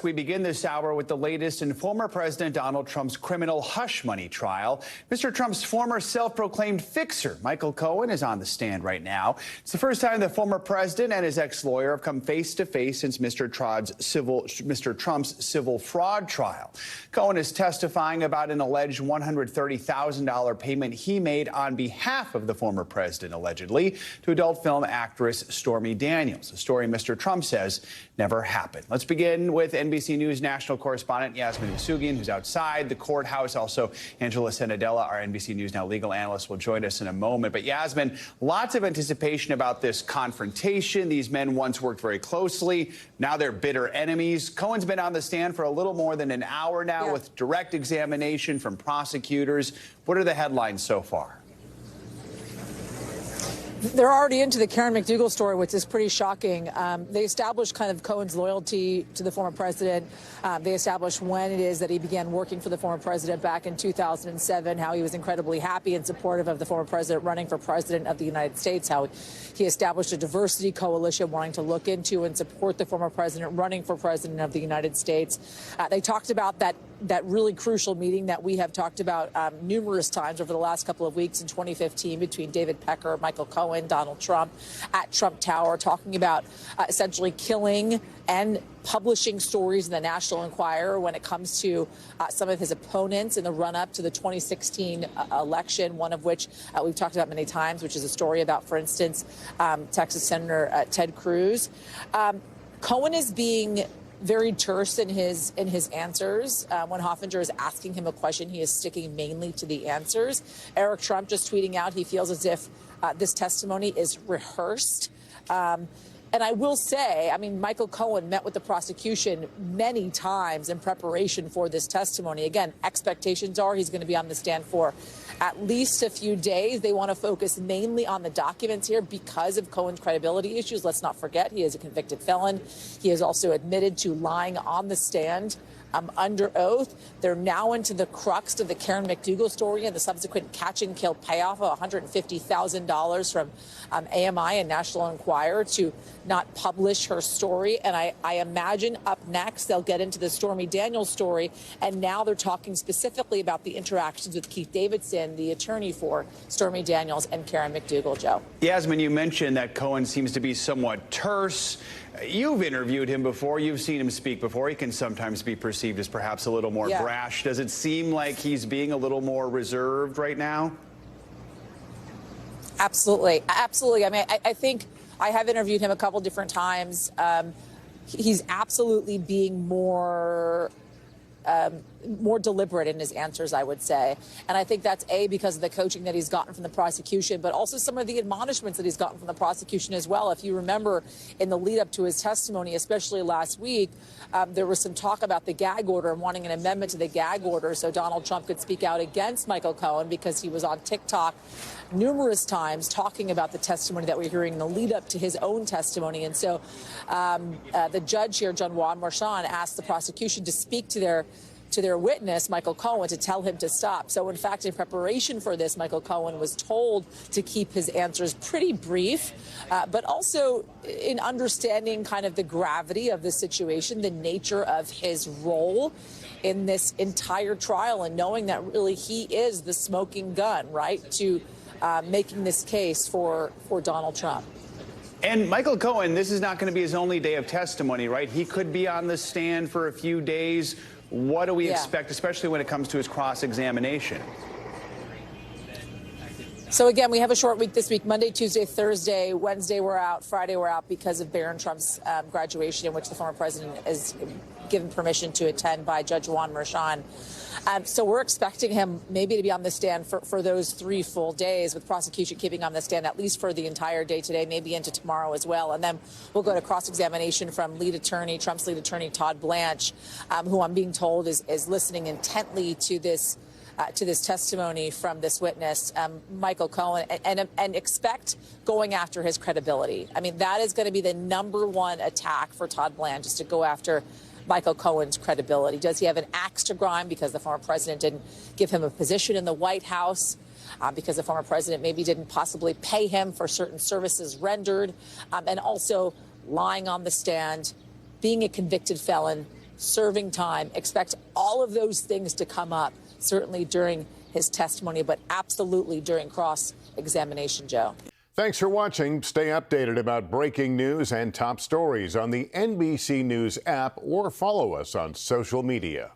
We begin this hour with the latest in former President Donald Trump's criminal hush money trial. Mr. Trump's former self-proclaimed fixer, Michael Cohen, is on the stand right now. It's the first time the former president and his ex-lawyer have come face to face since Mr. Trump's civil fraud trial. Cohen is testifying about an alleged $130,000 payment he made on behalf of the former president, allegedly, to adult film actress Stormy Daniels, a story Mr. Trump says never happened. Let's begin with NBC News national correspondent Yasmin Masugian, who's outside the courthouse. Also, Angela Senadella, our NBC News Now legal analyst, will join us in a moment. But Yasmin, lots of anticipation about this confrontation. These men once worked very closely. Now they're bitter enemies. Cohen's been on the stand for a little more than an hour now with direct examination from prosecutors. What are the headlines so far? They're already into the Karen McDougal story, which is pretty shocking. They established kind of Cohen's loyalty to the former president. They established when it is that he began working for the former president back in 2007, how he was incredibly happy and supportive of the former president running for president of the United States, how he established a diversity coalition wanting to look into and support the former president running for president of the United States. They talked about that really crucial meeting that we have talked about numerous times over the last couple of weeks in 2015 between David Pecker, Michael Cohen, Donald Trump at Trump Tower, talking about essentially killing and publishing stories in the National Enquirer when it comes to some of his opponents in the run-up to the 2016 election, one of which we've talked about many times, which is a story about, for instance, Texas Senator Ted Cruz. Cohen is being very terse in his answers. When Hoffinger is asking him a question, he is sticking mainly to the answers. Eric Trump just tweeting out he feels as if this testimony is rehearsed. And I will say, I mean, Michael Cohen met with the prosecution many times in preparation for this testimony. Again, expectations are he's going to be on the stand for at least a few days. They want to focus mainly on the documents here because of Cohen's credibility issues. Let's not forget, he is a convicted felon. He has also admitted to lying on the stand under oath. They're now into the crux of the Karen McDougal story and the subsequent catch and kill payoff of $150,000 from AMI and National Enquirer to not publish her story. And I imagine up next they'll get into the Stormy Daniels story. And now they're talking specifically about the interactions with Keith Davidson, the attorney for Stormy Daniels and Karen McDougal. Joe. Yasmin, you mentioned that Cohen seems to be somewhat terse. You've interviewed him before. You've seen him speak before. He can sometimes be perceived as perhaps a little more brash. Does it seem like he's being a little more reserved right now? Absolutely. Absolutely. I mean, I think I have interviewed him a couple different times. He's absolutely being more deliberate in his answers, I would say. And I think that's because of the coaching that he's gotten from the prosecution, but also some of the admonishments that he's gotten from the prosecution as well. If you remember in the lead up to his testimony, especially last week, there was some talk about the gag order and wanting an amendment to the gag order so Donald Trump could speak out against Michael Cohen because he was on TikTok numerous times talking about the testimony that we're hearing in the lead up to his own testimony. And so the judge here, John Juan Marchand, asked the prosecution to speak to their witness, Michael Cohen, to tell him to stop. So, in fact, in preparation for this, Michael Cohen was told to keep his answers pretty brief, but also in understanding kind of the gravity of the situation, the nature of his role in this entire trial, and knowing that really he is the smoking gun, right, to making this case for Donald Trump. And Michael Cohen, this is not going to be his only day of testimony, right? He could be on the stand for a few days. What do we expect, especially when it comes to his cross-examination? So, again, we have a short week this week. Monday, Tuesday, Thursday, Wednesday we're out, Friday we're out because of Barron Trump's graduation, in which the former president is given permission to attend by Judge Juan Marchand. So we're expecting him maybe to be on the stand for those 3 full days, with prosecution keeping on the stand at least for the entire day today, maybe into tomorrow as well. And then we'll go to cross-examination from Trump's lead attorney, Todd Blanche, who I'm being told is listening intently to this testimony from this witness, Michael Cohen, and expect going after his credibility. I mean, that is going to be the #1 attack for Todd Blanche, is to go after Michael Cohen's credibility. Does he have an axe to grind because the former president didn't give him a position in the White House? Because the former president maybe didn't possibly pay him for certain services rendered, and also lying on the stand, being a convicted felon, serving time. Expect all of those things to come up, certainly during his testimony, but absolutely during cross-examination, Joe. Thanks for watching. Stay updated about breaking news and top stories on the NBC News app or follow us on social media.